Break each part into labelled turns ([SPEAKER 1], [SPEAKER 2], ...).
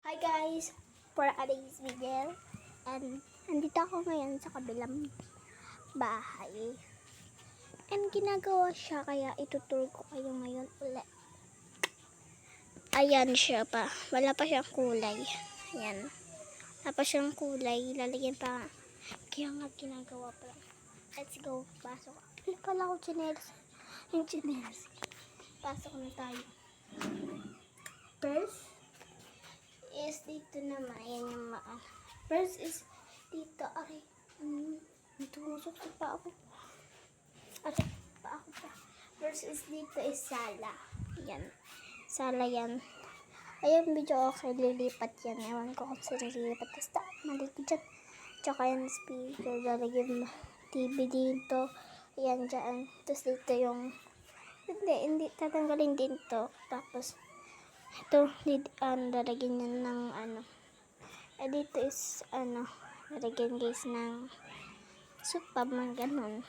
[SPEAKER 1] Hi guys, for today's video, and nandito ako ngayon sa kabilang bahay. And ginagawa siya, kaya ituturo ko kayo ngayon ulit. Ayan siya pa, wala pa siyang kulay. Ayan, wala pa siyang kulay, lalagyan pa. Kaya nga ginagawa pa lang. Let's go, pasok. Pala ko chinelas. Yung chinelas. Pasok na tayo. First is dito naman. Ayan yung first is dito. Aray. Tumusok sa pa ako. Aray. Pa ako pa. First is dito is sala. Yan. Sala yan. Ayan video okay. Lilipat yan. Ewan ko kung saan lilipat. Basta mali ko dyan. Tsaka yan speaker. Lalagyan mo TV dito. Ayan dyan. Tapos dito yung hindi. Tatanggalin din to. Tapos ito, lalagyan niya ng dito is, lalagyan guys ng sopa, mga ganun.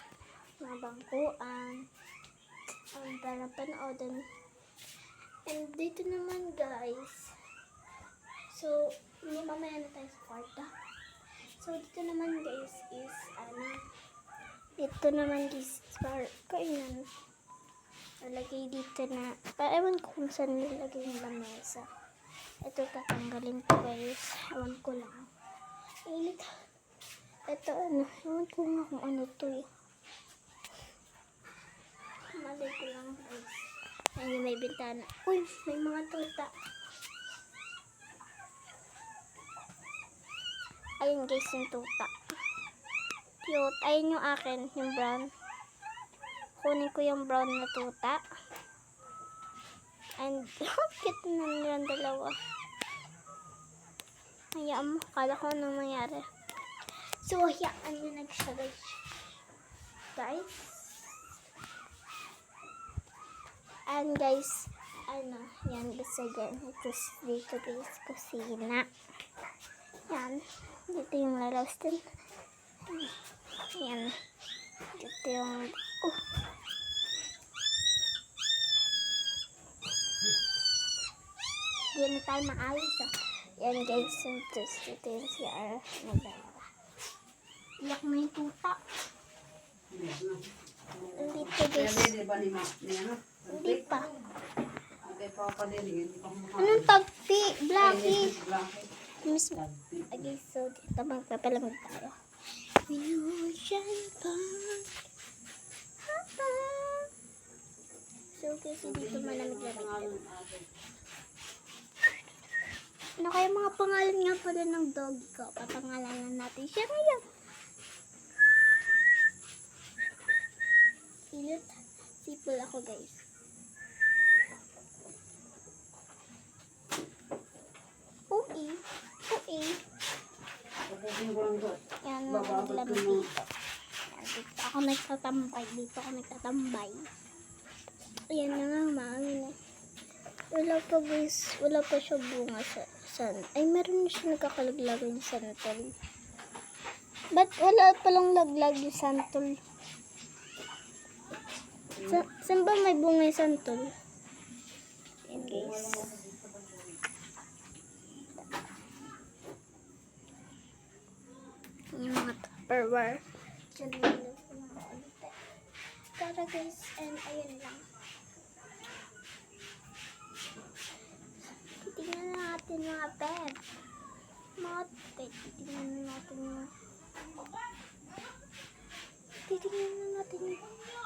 [SPEAKER 1] Mga bangkuan. Para panoodin. And dito naman guys. So, mamaya na tayo sa kwarta. So, dito naman guys is, dito naman guys, para kainan. Nalagay dito na, ewan ko kung saan nilagay yung lamesa. Ito tatanggalin ko guys. Ewan ko lang. Init. Ito ewan ko nga kung ano to eh. Malay ko lang guys. Ayun, may bintana. Uy, may mga tuta. Ayun guys, yung tuta. Cute. Ayun yung akin, yung brown. Kunin ko yung brown na tuta. And, cute na nilang dalawa. Hayaan mo, kala ko anong nangyari. So, hayaan nyo siya guys. And guys, yan, basta dyan. Ito dito guys, kusina. Yan, dito yung lalaws din. Yan, dito yung, hindi na tayo maayos Yan guys, dito yung CR na dalawa. Iyak na yung tuta. Dito guys. Hindi pa. Anong tagpi? Blackie. Miss mo. Okay, so dito magpapalamig tayo. So kasi dito malamig-lamig. Ano kaya mga pangalan nga pala ng dog ko? Papangalanan natin siya ngayon. Init. Sipol ako guys. Uy. Yan, lamig dito. Yan, dito ako nagtatambay. Ayan na nga, maangin eh. Wala pa guys, wala pa siya bunga sa ay meron na siya nagkakalaglag yung santol. Ba't wala palang laglag yung santol? Saan ba may bunga yung santol? Ayan guys. Yung mga tupperware. Diyan na yung mga ulit. Tara guys, and ayun lang. Tingnan natin mga pet. Titingnan natin yung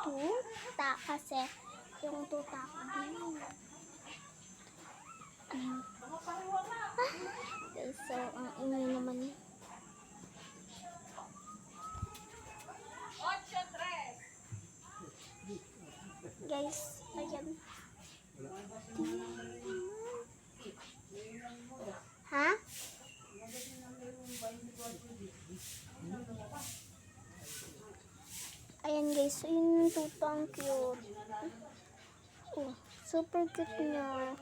[SPEAKER 1] tuta. Kasi yung tuta ko din. Okay, so ang ingay naman. Guys, ayan. Ha? Ayan guys, so yung tuto ang cute. Super cute niya.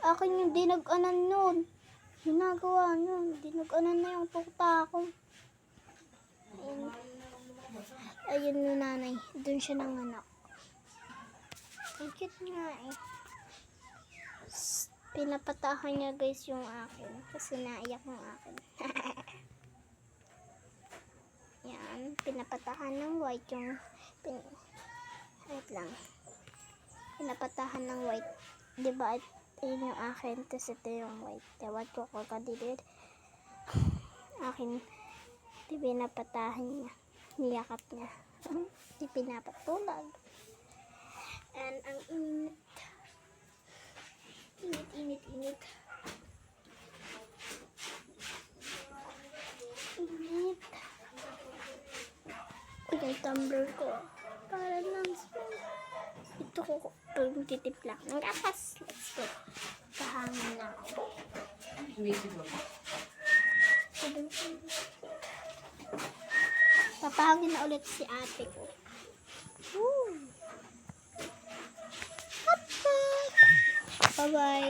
[SPEAKER 1] Akin yung dinag-anan nun. Ginagawa nun. Dinag-anan na yung tuta ko. Ayun yung nanay. Doon siya nanganak. Ang cute nga eh. Pinapatahan niya guys yung akin. Kasi naiyak yung akin. Yan. Pinapatahan ng white yung... Wait lang. Pinapatahan ng white. Diba? Yun yung akin. Tapos ito yung white. Tawad ko ko kadilid. Akin. Di pinapatahan niya. Niyakap niya. Di pinapatulag. And ang init. Init. Init. Ito yung tumbler ko. Para lang spoon. Ito ko titipla ng gatas. Let's go. Kahangin na ako. Papahangin na ulit si ate ko. Woo! Bye-bye.